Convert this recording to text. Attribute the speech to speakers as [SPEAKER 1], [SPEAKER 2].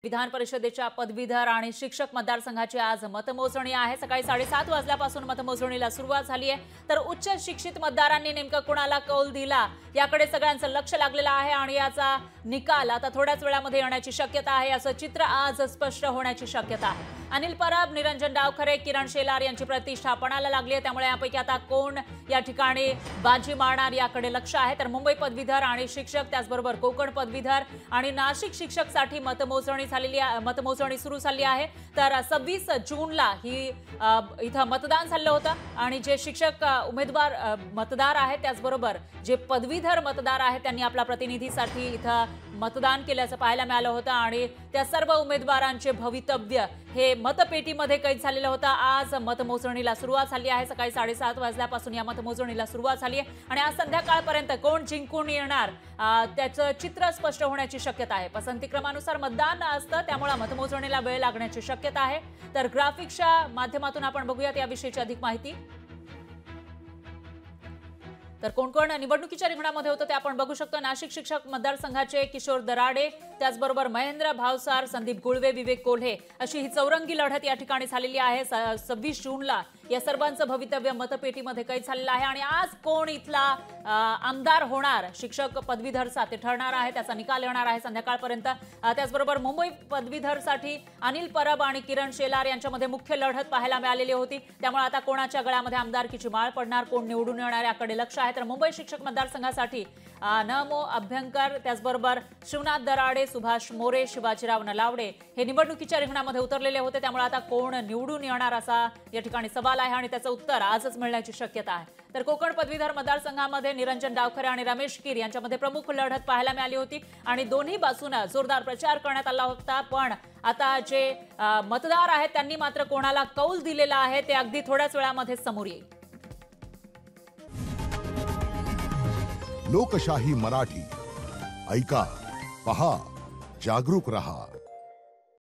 [SPEAKER 1] विधान परिषदेच्या पदवीधर आणि शिक्षक मतदारसंघाची आज मतमोजणी आहे। सकाळी 7:30 वाजल्यापासून मतमोजणीला सुरुवात झाली आहे। तर उच्च शिक्षित मतदारांनी नेमका कोणाला कौल दिला याकडे सगळ्यांचं लक्ष लागलेलं आहे आणि याचा निकाल आता थोड्याच वेळामध्ये येण्याची शक्यता आहे। असं चित्र आज स्पष्ट होण्याची शक्यता आहे। अनिल परब, निरंजन डावखरे, किरण शेलार यांची प्रतिष्ठा पणाला लागली आहे, त्यामुळे यापैकी आता कोण या ठिकाणी बाजी मारणार याकडे लक्ष आहे। तर मुंबई पदवीधर आणि शिक्षक, त्याचबरोबर कोकण पदवीधर आणि नाशिक शिक्षकसाठी मतमोजणी सुरू झाली आहे। तर 26 जूनला ही इथं मतदान झालं होतं आणि जे शिक्षक उमेदवार मतदार आहेत त्याचबरोबर जे पदवीधर मतदार आहेत त्यांनी आपल्या प्रतिनिधीसाठी इथं मतदान केल्याचं पाहायला मिळालं होतं आणि त्या सर्व उमेदवारांचे भवितव्य हे मतपेटीमध्ये कैद झालेलं होतं। आज मतमोजणीला सुरुवात झाली आहे। सकाळी 7:30 वाजल्यापासून या मतमोजणीला सुरुवात झाली आहे आणि आज संध्याकाळपर्यंत कोण जिंकून येणार त्याचं चित्र स्पष्ट होण्याची शक्यता आहे। पसंती क्रमानुसार मतदान असतं, त्यामुळे मतमोजणीला वेळ लागण्याची शक्यता आहे। तर ग्राफिक्सच्या माध्यमातून आपण बघूयात याविषयीची अधिक माहिती। तर कोण कोण निवडणुकीच्या रिंगणामध्ये होतं ते आपण बघू शकतो। नाशिक शिक्षक मतदारसंघाचे किशोर दराडे, त्याचबरोबर महेंद्र भावसार, संदीप गुळवे, विवेक कोल्हे अशी ही चौरंगी लढत या ठिकाणी झालेली आहे। 26 जूनला या सर्वांचं भवितव्य मतपेटीमध्ये कैद झालेलं आहे आणि आज कोण इथला आमदार होणार शिक्षक पदवीधरचा ते ठरणार आहे, त्याचा निकाल येणार आहे संध्याकाळपर्यंत। त्याचबरोबर मुंबई पदवीधरसाठी अनिल परब आणि किरण शेलार यांच्यामध्ये मुख्य लढत पाहायला मिळालेली होती, त्यामुळे आता कोणाच्या गळ्यामध्ये आमदारकीची माळ पडणार, कोण निवडून येणार याकडे लक्ष आहे। तर मुंबई शिक्षक मतदारसंघासाठी नमो अभ्यंकर, त्याचबरोबर शिवनाथ दराडे, सुभाष मोरे, शिवाजीराव नलावडे हे निवडणुकीच्या रिंगणामध्ये उतरलेले होते, त्यामुळे आता कोण निवडून येणार असा या ठिकाणी सवाल आहे आणि त्याचं उत्तर आजच मिळण्याची शक्यता आहे। तर कोकण पदवीधर मतदारसंघामध्ये निरंजन डावखरे आणि रमेश कीर यांच्यामध्ये प्रमुख लढत पाहायला मिळाली होती आणि दोन्ही बाजूने जोरदार प्रचार करण्यात आला होता। पण आता जे मतदार आहेत त्यांनी मात्र कोणाला कौल दिलेला आहे ते अगदी थोड्याच वेळामध्ये समोर येईल।
[SPEAKER 2] लोकशाही मराठी ऐका, पहा, जागरूक रहा।